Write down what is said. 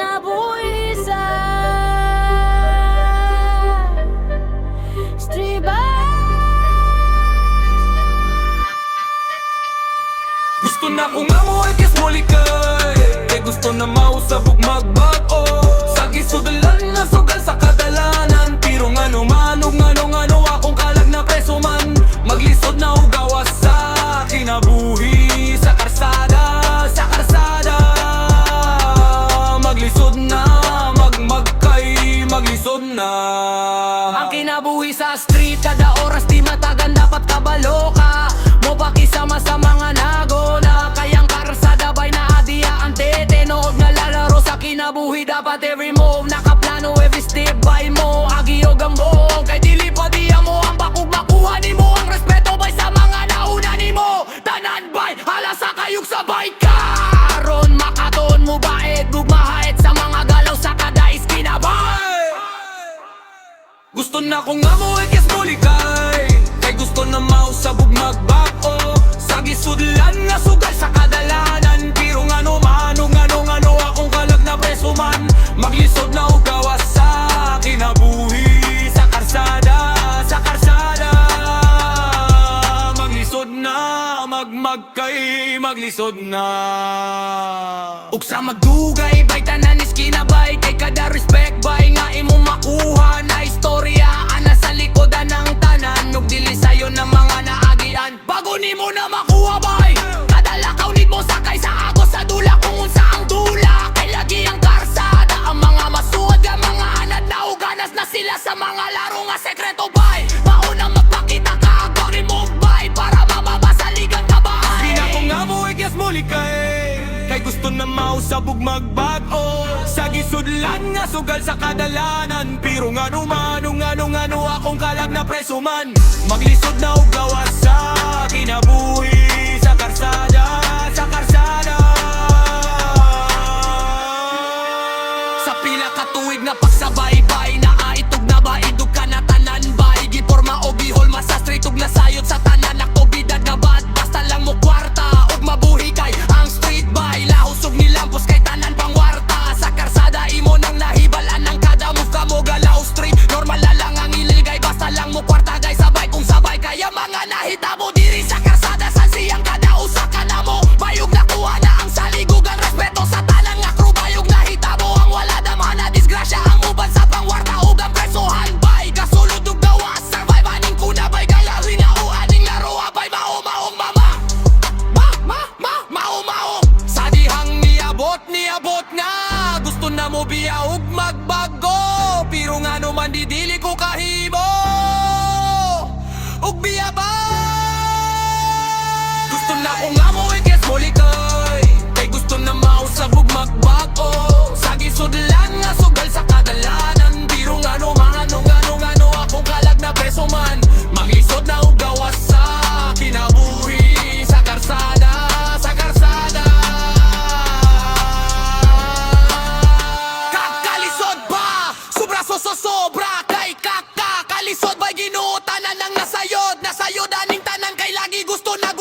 kinabuhi sa street ba? Gusto na kong amoy kes molikay, kay gusto na mausabog magbago. Sa gisudalan na sugal sa kadalanan, pero ngano akong kalag na preso man. Maglisod na ugawas sa kinabuhi sa karsada, sa karsada. Maglisod na, magmagkay, maglisod na. Ang kinabuhi sa street, kada oras di matagan dapat kabalo ka. Mo pakisama sa mga nagona, kayang karsada bay na adiya ang tenood nga lalaro sa kinabuhi. Dapat every move nakaplano, every step by mo. Agiyog ang buong, kay dili pa diya mo ang bakog makuha ni mo. Ang respeto bay sa mga nauna ni mo. Tanan bay, hala sa kayog sabay karon. Makaton mo baed, gugmahait sa mga galaw sa kada iskina bay. Gusto na kong amoy kes molikay, kay gusto na mausabog magbago. Sa gisudlan nga sugal sa kadalanan, pero ngano akong kalag na preso man. Maglisod na ugawas sa kinabuhi sa karsada, sa karsada. Maglisod na, magmagkay, maglisod na. Ug sa magdugay bay tanan iskina bay, kay kada respect bay nga imong makuha na istorya ana sa likodan ng tanan. Ug dili sayo ng mga naagian bago nimo na makuha bay. Kada lakaw nimo sakay sa agos sa dula kung unsa ang dula, kay lagi ang karsada. Ang mga masuod nga mga anad na uganas na sila sa mga laro nga sekreto bay. Maunang magpakita ka agwag ni mo bay, para mamabasaligan ka bay. Di na kong amoy kes molikay, kay gusto na mausabog magbago. Sa gisudlan nga sugal sa kadalanan, pero ngano akong kalag na preso man. Maglisod na ugawas sa kinabuhi sa karsada, sa karsada. Sa pila ka tuig na pagsabay-bay, naaitog na ba idog ka na tanan bay. Giporma o bihol masastri tug na sayot sa tanan. Aktobidad na ba basta lang mo kwarta ug mabuhi kay ang street bay. Lahusog ni lampos kay tanan pangwarta. Sa karsada imo nang nahibalan ng kada move ka mo galaw street. Normal na lang ang iligay basta lang mo kwarta gay sabay kung sabay. Kaya mga nahitabo diri sa karsada, san siyang kada usa ka na mo. Bayog nakuha na ang saligugan, respeto sa tanan nga crew. Bayog nahitabo ang wala daman na disgrasya, ang uban sa pangwarta ug ang presohan bay. Kasulod ug gawas survive aning kuna bay, galawin na o aning laro abay. Maong mama maong sa dihang niabot nga gusto na mo biya ug magbago, pero ngano man didili ko kahimo ug biya ba. Gusto na kong amoy kes molikay, kay gusto na mausabog magbago. Sa gisudlan nga sugal sa kadalanan, pero ngano akong kalag na preso man. Maglisod na ug gawas sa kinabuhi sa karsada, sa karsada. Kakalisod ba? Sobra sobra kay kakalisod ba? Ginuutanan ng nasayod aning tanan, kay lagi gusto na